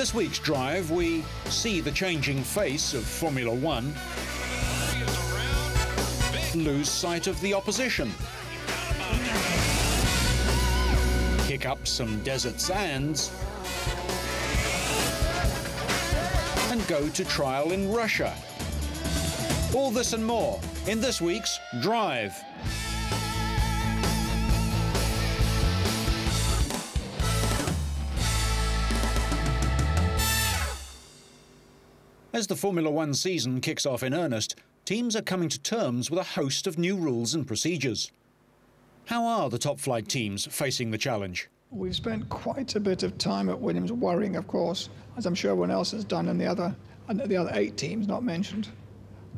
In this week's drive, we see the changing face of Formula One, lose sight of the opposition, kick up some desert sands, and go to trial in Russia. All this and more in this week's Drive. As the Formula One season kicks off in earnest, teams are coming to terms with a host of new rules and procedures. How are the top flight teams facing the challenge? We've spent quite a bit of time at Williams worrying, of course, as I'm sure everyone else has done, and the other 8 teams not mentioned,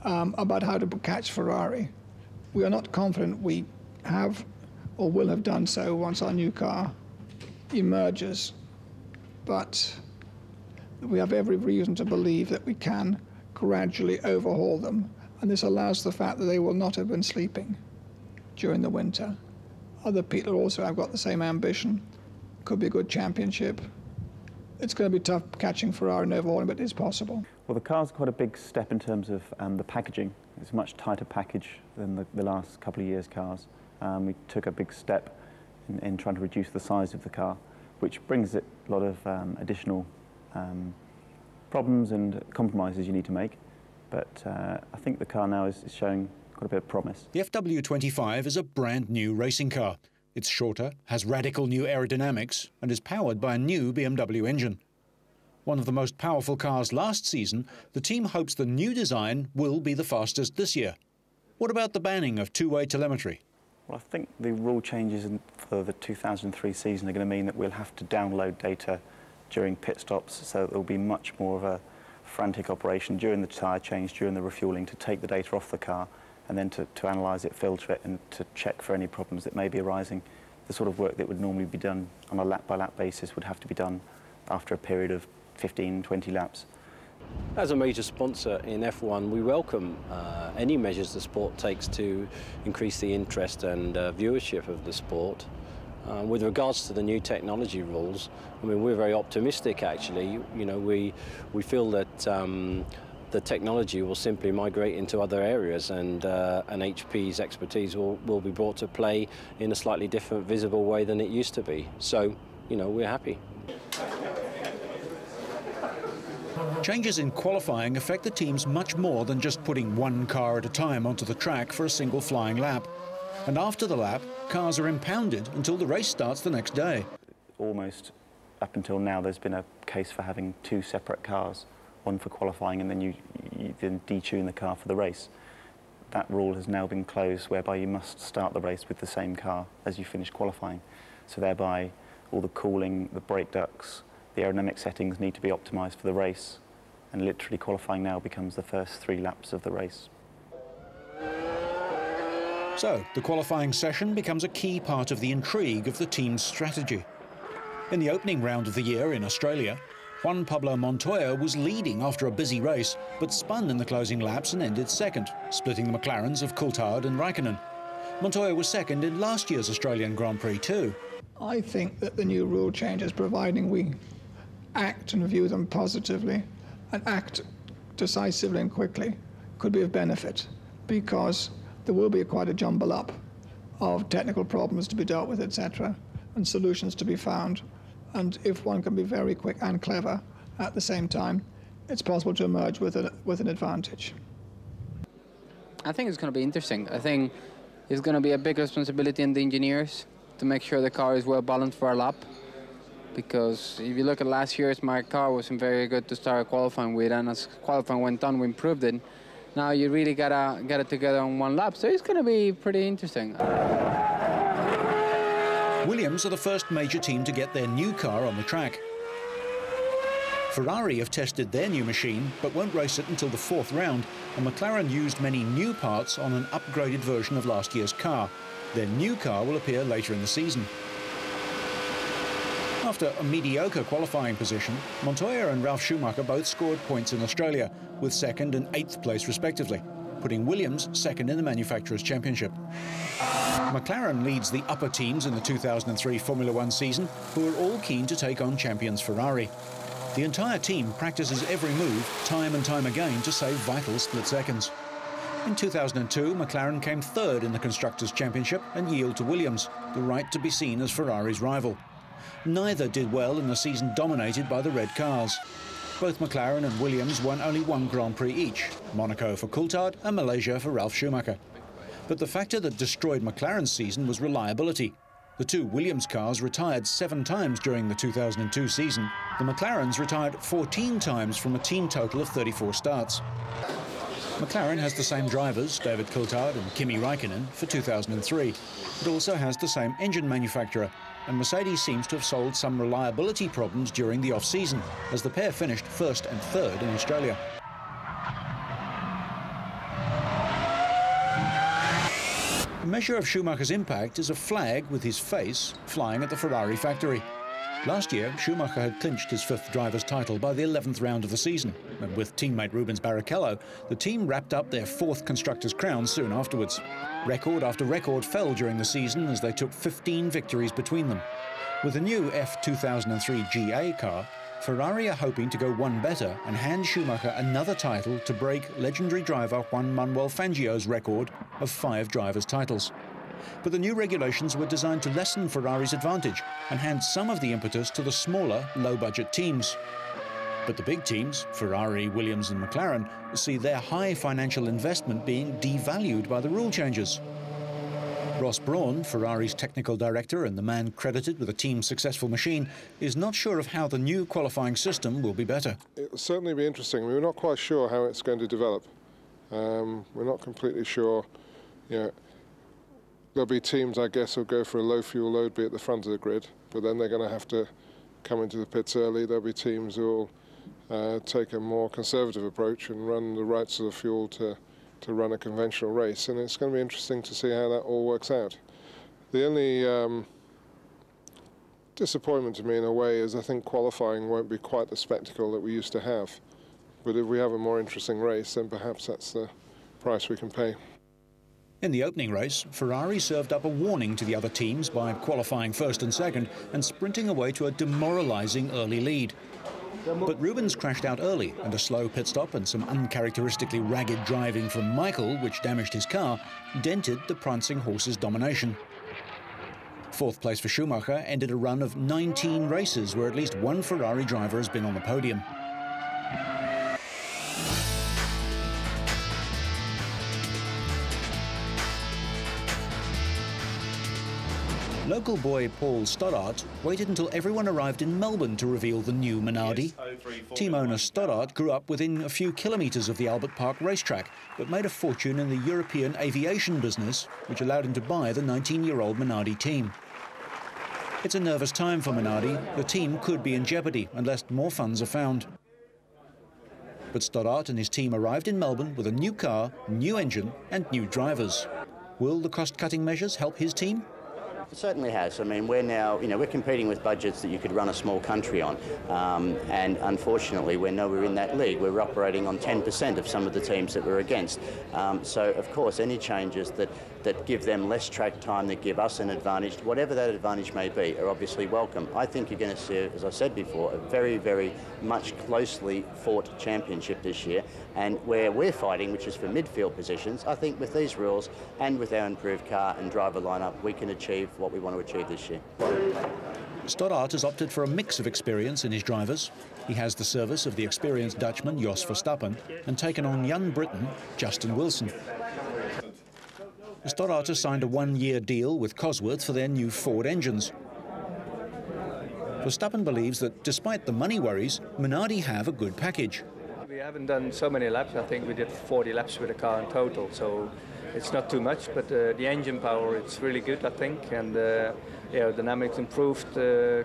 about how to catch Ferrari. We are not confident we have or will have done so once our new car emerges, but we have every reason to believe that we can gradually overhaul them, and this allows the fact that they will not have been sleeping during the winter. Other people also have got the same ambition. Could be a good championship. It's going to be tough catching Ferrari and overhauling, but it is possible. Well, the car's quite a big step in terms of the packaging. It's a much tighter package than the last couple of years' cars. We took a big step in trying to reduce the size of the car, which brings it a lot of additional problems and compromises you need to make. But I think the car now is showing quite a bit of promise. The FW25 is a brand new racing car. It's shorter, has radical new aerodynamics, and is powered by a new BMW engine. One of the most powerful cars last season, the team hopes the new design will be the fastest this year. What about the banning of two-way telemetry? Well, I think the rule changes for the 2003 season are going to mean that we'll have to download data during pit stops, so there will be much more of a frantic operation during the tyre change, during the refuelling, to take the data off the car and then to analyse it, filter it, and to check for any problems that may be arising. The sort of work that would normally be done on a lap-by-lap basis would have to be done after a period of 15, 20 laps. As a major sponsor in F1, we welcome any measures the sport takes to increase the interest and viewership of the sport. With regards to the new technology rules, I mean, we're very optimistic, actually. You know, we feel that the technology will simply migrate into other areas, and HP's expertise will be brought to play in a slightly different, visible way than it used to be. So, you know, we're happy. Changes in qualifying affect the teams much more than just putting one car at a time onto the track for a single flying lap. And after the lap, cars are impounded until the race starts the next day. Almost up until now, there's been a case for having 2 separate cars, one for qualifying and then you then detune the car for the race. That rule has now been closed, whereby you must start the race with the same car as you finish qualifying. So thereby, all the cooling, the brake ducts, the aerodynamic settings need to be optimised for the race, and literally qualifying now becomes the first 3 laps of the race. So, the qualifying session becomes a key part of the intrigue of the team's strategy. In the opening round of the year in Australia, Juan Pablo Montoya was leading after a busy race, but spun in the closing laps and ended second, splitting the McLarens of Coulthard and Raikkonen. Montoya was second in last year's Australian Grand Prix too. I think that the new rule changes, providing we act and view them positively and act decisively and quickly, could be of benefit, because there will be quite a jumble up of technical problems to be dealt with, etc., and solutions to be found. And if one can be very quick and clever at the same time, it's possible to emerge with an advantage. I think it's going to be interesting. I think it's going to be a big responsibility on the engineers to make sure the car is well balanced for a lap. Because if you look at last year's, my car wasn't very good to start qualifying with, and as qualifying went on, we improved it. Now you really gotta get it together on one lap, so it's going to be pretty interesting. Williams are the first major team to get their new car on the track. Ferrari have tested their new machine, but won't race it until the 4th round, and McLaren used many new parts on an upgraded version of last year's car. Their new car will appear later in the season. After a mediocre qualifying position, Montoya and Ralf Schumacher both scored points in Australia, with 2nd and 8th place respectively, putting Williams 2nd in the Manufacturers' Championship. McLaren leads the upper teams in the 2003 Formula One season, who are all keen to take on champions Ferrari. The entire team practices every move time and time again to save vital split seconds. In 2002, McLaren came third in the Constructors' Championship and yielded to Williams the right to be seen as Ferrari's rival. Neither did well in a season dominated by the red cars. Both McLaren and Williams won only one Grand Prix each, Monaco for Coulthard and Malaysia for Ralf Schumacher. But the factor that destroyed McLaren's season was reliability. The two Williams cars retired 7 times during the 2002 season. The McLarens retired 14 times from a team total of 34 starts. McLaren has the same drivers, David Coulthard and Kimi Raikkonen, for 2003. It also has the same engine manufacturer, and Mercedes seems to have solved some reliability problems during the off-season, as the pair finished first and third in Australia. A measure of Schumacher's impact is a flag with his face flying at the Ferrari factory. Last year, Schumacher had clinched his 5th driver's title by the 11th round of the season, and with teammate Rubens Barrichello, the team wrapped up their 4th Constructors' crown soon afterwards. Record after record fell during the season as they took 15 victories between them. With the new F2003 GA car, Ferrari are hoping to go one better and hand Schumacher another title to break legendary driver Juan Manuel Fangio's record of 5 drivers' titles. But the new regulations were designed to lessen Ferrari's advantage and hand some of the impetus to the smaller, low-budget teams. But the big teams, Ferrari, Williams and McLaren, see their high financial investment being devalued by the rule changes. Ross Brawn, Ferrari's technical director and the man credited with the team's successful machine, is not sure of how the new qualifying system will be better. It will certainly be interesting. We're not quite sure how it's going to develop. We're not completely sure. There'll be teams, I guess, who'll go for a low fuel load, be at the front of the grid, but then they're going to have to come into the pits early. There'll be teams who'll take a more conservative approach and run the right sort of fuel to run a conventional race, and it's going to be interesting to see how that all works out. The only disappointment to me in a way is I think qualifying won't be quite the spectacle that we used to have, but if we have a more interesting race, then perhaps that's the price we can pay. In the opening race, Ferrari served up a warning to the other teams by qualifying first and second and sprinting away to a demoralising early lead. But Rubens crashed out early, and a slow pit stop and some uncharacteristically ragged driving from Michael, which damaged his car, dented the prancing horse's domination. 4th place for Schumacher ended a run of 19 races where at least one Ferrari driver has been on the podium. Local boy Paul Stoddart waited until everyone arrived in Melbourne to reveal the new Minardi. Team owner Stoddart grew up within a few kilometres of the Albert Park racetrack, but made a fortune in the European aviation business, which allowed him to buy the 19-year-old Minardi team. It's a nervous time for Minardi. The team could be in jeopardy unless more funds are found. But Stoddart and his team arrived in Melbourne with a new car, new engine and new drivers. Will the cost-cutting measures help his team? It certainly has. I mean, we're now, we're competing with budgets that you could run a small country on. And unfortunately, we're nowhere in that league. We're operating on 10% of some of the teams that we're against. So, of course, any changes that give them less track time, that give us an advantage, whatever that advantage may be, are obviously welcome. I think you're going to see, as I said before, a very, very much closely fought championship this year. And where we're fighting, which is for midfield positions, I think with these rules and with our improved car and driver lineup, we can achieve what we want to achieve this year. Stoddart has opted for a mix of experience in his drivers. He has the service of the experienced Dutchman Jos Verstappen and taken on young Briton Justin Wilson. Stoddart has signed a 1-year deal with Cosworth for their new Ford engines. Verstappen believes that despite the money worries, Minardi have a good package. We haven't done so many laps. I think we did 40 laps with the car in total, so it's not too much, but the engine power, it's really good, I think, and dynamics improved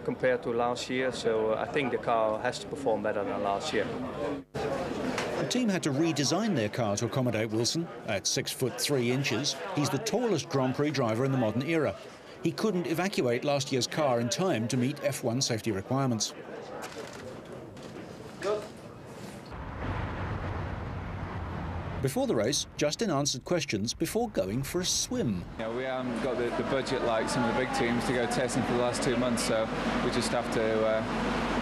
compared to last year, so I think the car has to perform better than last year. The team had to redesign their car to accommodate Wilson. At 6'3", he's the tallest Grand Prix driver in the modern era. He couldn't evacuate last year's car in time to meet F1 safety requirements. Before the race, Justin answered questions before going for a swim. We haven't got the budget like some of the big teams to go testing for the last 2 months, so we just have to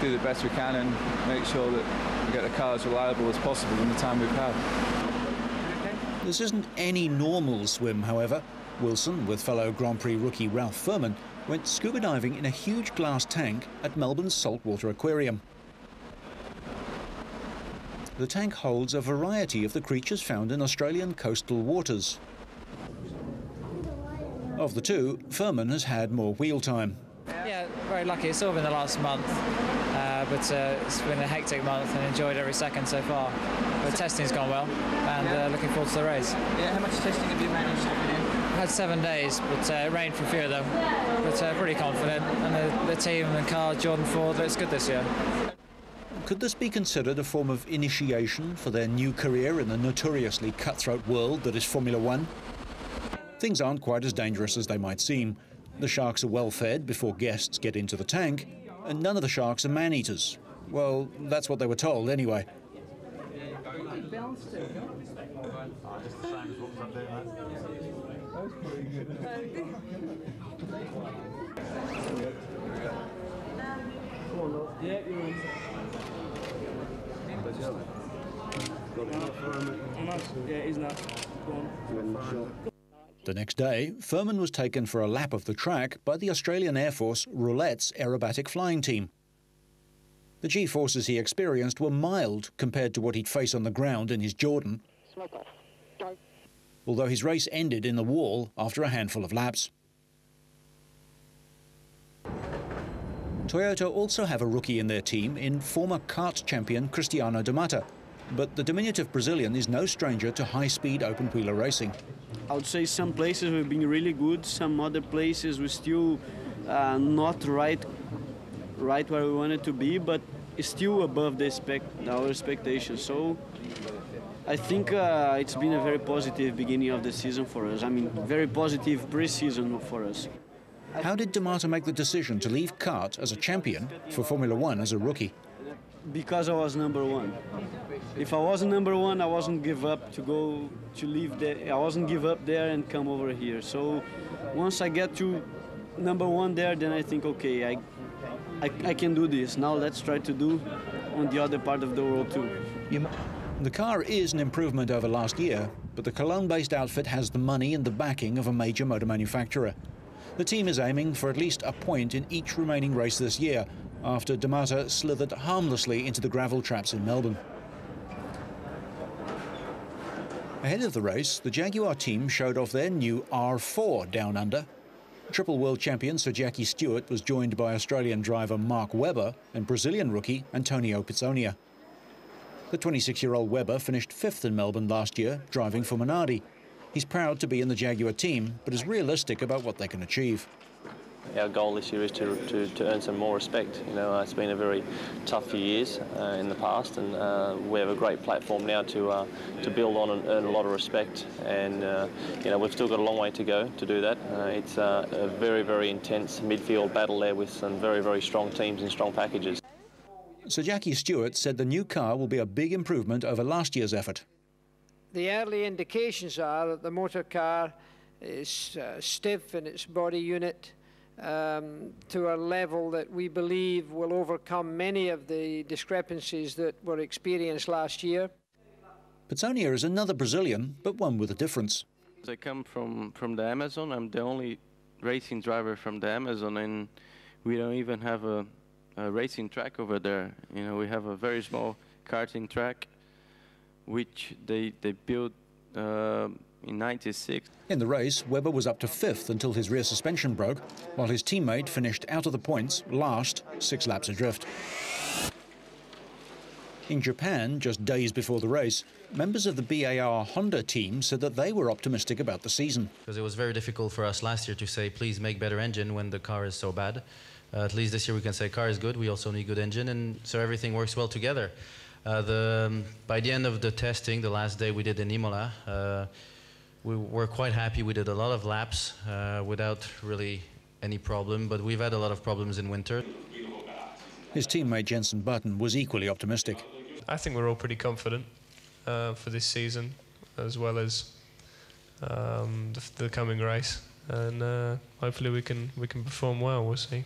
do the best we can and make sure that we get the car as reliable as possible in the time we've had. This isn't any normal swim, however. Wilson, with fellow Grand Prix rookie Ralph Furman, went scuba diving in a huge glass tank at Melbourne's saltwater aquarium. The tank holds a variety of the creatures found in Australian coastal waters. Of the two, Furman has had more wheel time. Yeah, very lucky. It's all been the last month, but it's been a hectic month and enjoyed every second so far. The testing's gone well, and looking forward to the race. Yeah, how much testing have you managed to put in? Had 7 days, but it rained for a few of them. But pretty confident, and the team and the car, Jordan Ford, looks good this year. Could this be considered a form of initiation for their new career in the notoriously cutthroat world that is Formula One? Things aren't quite as dangerous as they might seem. The sharks are well fed before guests get into the tank, and none of the sharks are man-eaters. Well, that's what they were told anyway. The next day, Furman was taken for a lap of the track by the Australian Air Force Roulette's aerobatic flying team. The G-forces he experienced were mild compared to what he'd face on the ground in his Jordan, although his race ended in the wall after a handful of laps. Toyota also have a rookie in their team in former kart champion Cristiano Da Matta, but the diminutive Brazilian is no stranger to high-speed open-wheeler racing. I would say some places we've been really good, some other places we're still not right where we wanted to be, but still above our expectations. So I think it's been a very positive beginning of the season for us. I mean, very positive pre-season for us. How did Da Matta make the decision to leave kart as a champion for Formula One as a rookie? Because I was number one. If I wasn't number one, I wasn't give up to leave there. I wasn't give up there and come over here. So once I get to number one there, then I think, okay, I can do this. Now let's try to do on the other part of the world too. The car is an improvement over last year, but the Cologne-based outfit has the money and the backing of a major motor manufacturer. The team is aiming for at least a point in each remaining race this year, after Da Matta slithered harmlessly into the gravel traps in Melbourne. Ahead of the race, the Jaguar team showed off their new R4 Down Under. Triple world champion Sir Jackie Stewart was joined by Australian driver Mark Webber and Brazilian rookie Antonio Pizzonia. The 26-year-old Webber finished 5th in Melbourne last year, driving for Minardi. He's proud to be in the Jaguar team, but is realistic about what they can achieve. Our goal this year is to earn some more respect. You know, it's been a very tough few years in the past, and we have a great platform now to build on and earn a lot of respect. And you know, we've still got a long way to go to do that. It's a very, very intense midfield battle there with some very, very strong teams and strong packages. Sir Jackie Stewart said the new car will be a big improvement over last year's effort. The early indications are that the motor car is stiff in its body unit, to a level that we believe will overcome many of the discrepancies that were experienced last year. Pizzonia is another Brazilian, but one with a difference. I come from the Amazon. I'm the only racing driver from the Amazon, and we don't even have a racing track over there. You know, we have a very small karting track, which they built in '96. In the race, Webber was up to 5th until his rear suspension broke, while his teammate finished out of the points last, 6 laps adrift. In Japan, just days before the race, members of the BAR Honda team said that they were optimistic about the season. Because it was very difficult for us last year to say, please make better engine when the car is so bad. At least this year we can say car is good, we also need good engine, and so everything works well together. By the end of the testing, the last day we did in Imola, we were quite happy. We did a lot of laps without really any problem, but we've had a lot of problems in winter. His teammate Jenson Button was equally optimistic. I think we're all pretty confident for this season, as well as the coming race, and hopefully we can perform well. We'll see.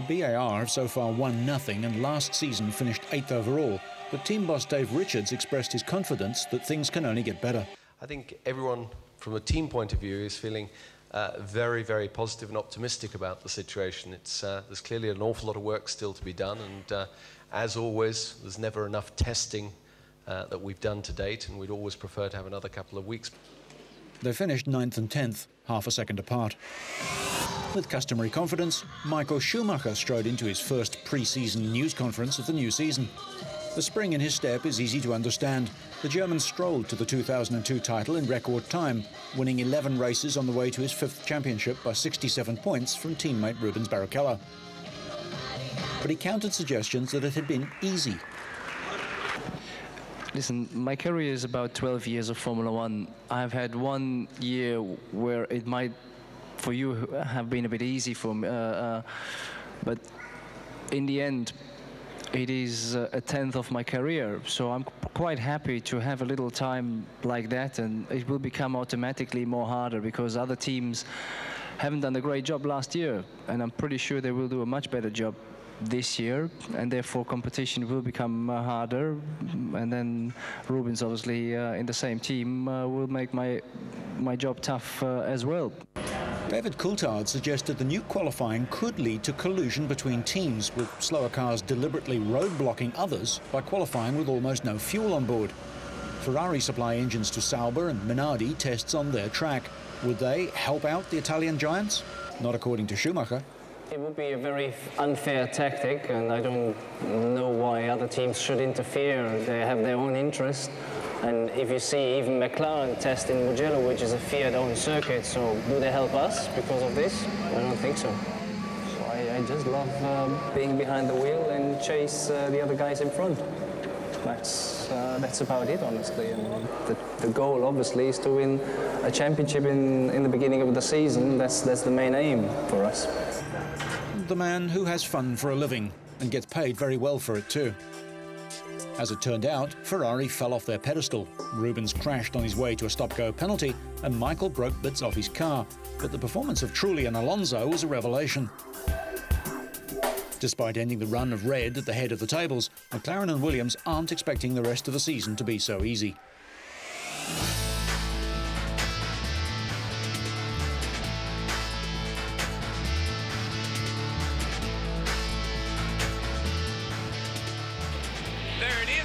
BAR have so far won nothing and last season finished 8th overall, but team boss Dave Richards expressed his confidence that things can only get better. I think everyone from a team point of view is feeling very, very positive and optimistic about the situation. There's clearly an awful lot of work still to be done, and as always, there's never enough testing that we've done to date, and we'd always prefer to have another couple of weeks. They finished 9th and 10th, half a second apart. With customary confidence, Michael Schumacher strode into his first pre-season news conference of the new season. The spring in his step is easy to understand. The German strolled to the 2002 title in record time, winning 11 races on the way to his 5th championship by 67 points from teammate Rubens Barrichello. But he countered suggestions that it had been easy. Listen, my career is about 12 years of Formula One. I've had 1 year where it might, for you, have been a bit easy for me, but in the end, it is a 10th of my career, so I'm quite happy to have a little time like that, and it will become automatically more harder because other teams haven't done a great job last year, and I'm pretty sure they will do a much better job this year, and therefore competition will become harder, and then Rubens, obviously in the same team, will make my job tough as well. David Coulthard suggested the new qualifying could lead to collusion between teams, with slower cars deliberately road-blocking others by qualifying with almost no fuel on board. Ferrari supply engines to Sauber and Minardi tests on their track. Would they help out the Italian giants? Not according to Schumacher. It would be a very unfair tactic, and I don't know why other teams should interfere. They have their own interest. And if you see even McLaren test in Mugello, which is a Fiat-owned circuit, so do they help us because of this? I don't think so. So I just love being behind the wheel and chase the other guys in front. That's about it, honestly. And the goal, obviously, is to win a championship in the beginning of the season. That's the main aim for us. The man who has fun for a living and gets paid very well for it too. As it turned out, Ferrari fell off their pedestal. Rubens crashed on his way to a stop-go penalty, and Michael broke bits off his car. But the performance of Trulli and Alonso was a revelation. Despite ending the run of red at the head of the tables, McLaren and Williams aren't expecting the rest of the season to be so easy.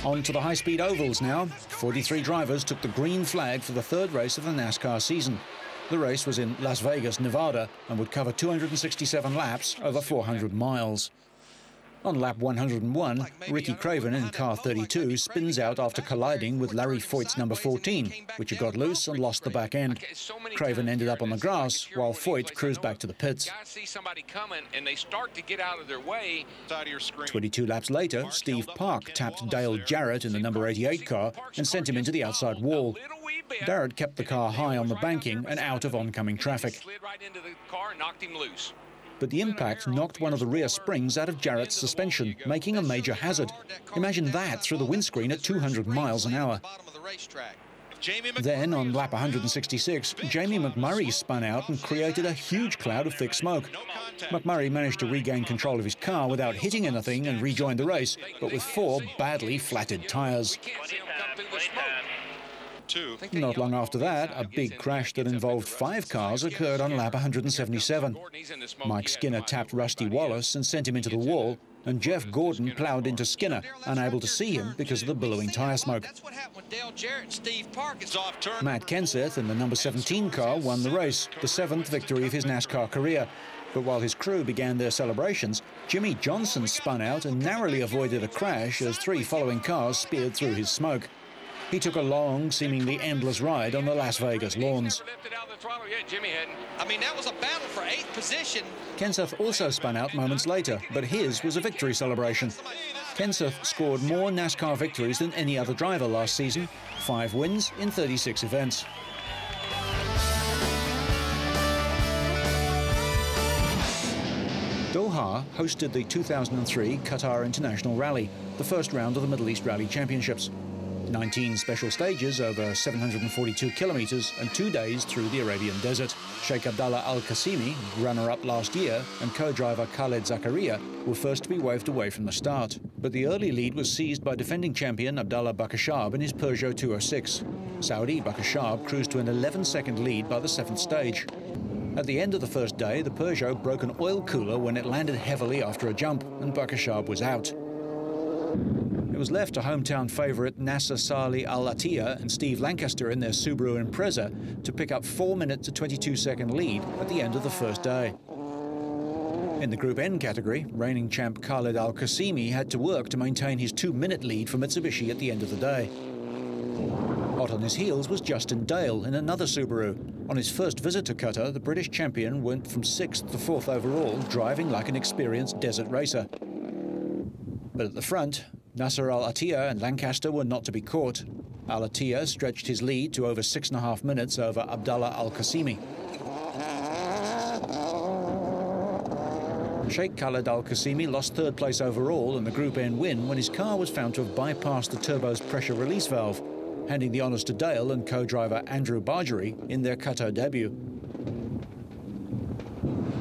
On to the high-speed ovals now. 43 drivers took the green flag for the 3rd race of the NASCAR season. The race was in Las Vegas, Nevada, and would cover 267 laps over 400 miles. On lap 101, Ricky Craven in car 32 spins out after colliding with Larry Foyt's number 14, which had got loose and lost the back end. Craven ended up on the grass, while Foyt cruised back to the pits. 22 laps later, Steve Park tapped Dale Jarrett in the number 88 car and sent him into the outside wall. Jarrett kept the car high on the banking and out of oncoming traffic. But the impact knocked one of the rear springs out of Jarrett's suspension, making a major hazard. Imagine that through the windscreen at 200 miles an hour. Then, on lap 166, Jamie McMurray spun out and created a huge cloud of thick smoke. McMurray managed to regain control of his car without hitting anything and rejoined the race, but with 4 badly flatted tyres. Not long after that, a big crash that involved 5 cars occurred on lap 177. Mike Skinner tapped Rusty Wallace and sent him into the wall, and Jeff Gordon ploughed into Skinner, unable to see him because of the billowing tyre smoke. Matt Kenseth in the number 17 car won the race, the 7th victory of his NASCAR career. But while his crew began their celebrations, Jimmy Johnson spun out and narrowly avoided a crash as 3 following cars speared through his smoke. He took a long, seemingly endless ride on the Las Vegas lawns. I mean, that was a battle for 8th position. Kenseth also spun out moments later, but his was a victory celebration. Kenseth scored more NASCAR victories than any other driver last season, 5 wins in 36 events. Doha hosted the 2003 Qatar International Rally, the first round of the Middle East Rally Championships. 19 special stages over 742 kilometres and 2 days through the Arabian desert. Sheikh Abdallah Al-Qasimi, runner-up last year, and co-driver Khaled Zakaria were first to be waved away from the start. But the early lead was seized by defending champion Abdallah Bakashab in his Peugeot 206. Saudi Bakashab cruised to an 11-second lead by the 7th stage. At the end of the first day, the Peugeot broke an oil cooler when it landed heavily after a jump, and Bakashab was out. It was left to hometown favourite Nasser Salih Al Attiyah and Steve Lancaster in their Subaru Impreza to pick up 4-minute to 22-second lead at the end of the first day. In the Group N category, reigning champ Khaled Al-Qasimi had to work to maintain his 2-minute lead for Mitsubishi at the end of the day. Hot on his heels was Justin Dale in another Subaru. On his first visit to Qatar, the British champion went from 6th to 4th overall, driving like an experienced desert racer. But at the front, Nasser Al Attiyah and Lancaster were not to be caught. Al Attiyah stretched his lead to over 6.5 minutes over Abdallah Al-Qasimi. Sheikh Khaled Al-Qasimi lost 3rd place overall in the Group N win when his car was found to have bypassed the turbo's pressure release valve, handing the honours to Dale and co-driver Andrew Bargery in their Qatar debut.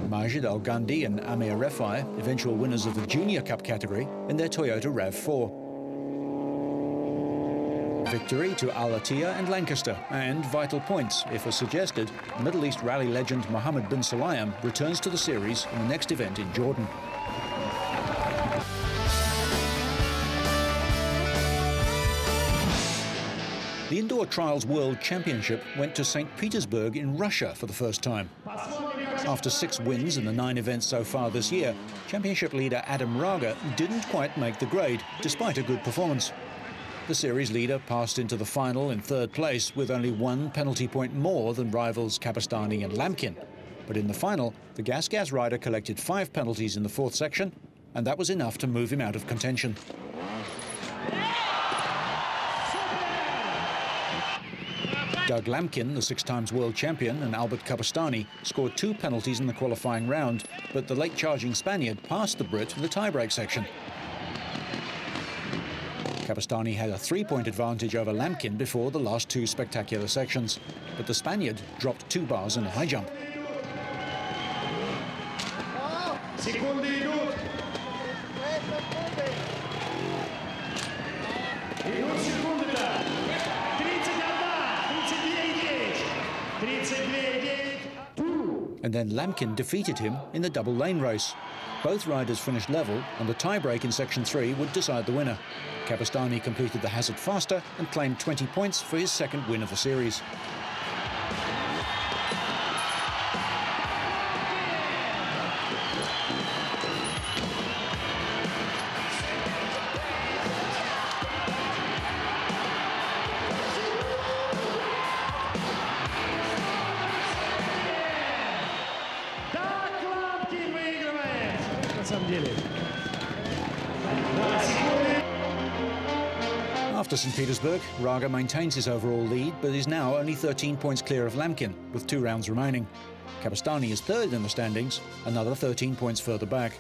Majid Al-Gandhi and Amir Refai, eventual winners of the Junior Cup category, in their Toyota RAV4. Victory to Al Attiyah and Lancaster, and vital points, if as suggested, Middle East rally legend Mohammed bin Sulayem returns to the series in the next event in Jordan. The Indoor Trials World Championship went to St. Petersburg in Russia for the first time. After 6 wins in the 9 events so far this year, championship leader Adam Raga didn't quite make the grade, despite a good performance. The series leader passed into the final in 3rd place with only 1 penalty point more than rivals Kapistani and Lamkin. But in the final, the Gas rider collected 5 penalties in the 4th section, and that was enough to move him out of contention. Doug Lamkin, the 6-times world champion, and Albert Kapistani scored 2 penalties in the qualifying round, but the late-charging Spaniard passed the Brit in the tie-break section. Kapistani had a 3-point advantage over Lamkin before the last 2 spectacular sections, but the Spaniard dropped 2 bars in a high jump. And then Lamkin defeated him in the double lane race. Both riders finished level, and the tie-break in Section 3 would decide the winner. Kapistani completed the hazard faster and claimed 20 points for his 2nd win of the series. After St. Petersburg, Raga maintains his overall lead, but is now only 13 points clear of Lamkin, with 2 rounds remaining. Kapistani is 3rd in the standings, another 13 points further back.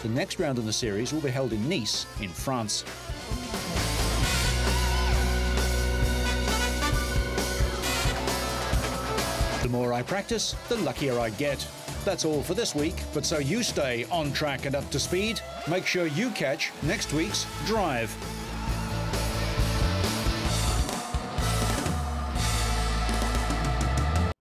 The next round in the series will be held in Nice, in France. The more I practice, the luckier I get. That's all for this week, but so you stay on track and up to speed, make sure you catch next week's Drive.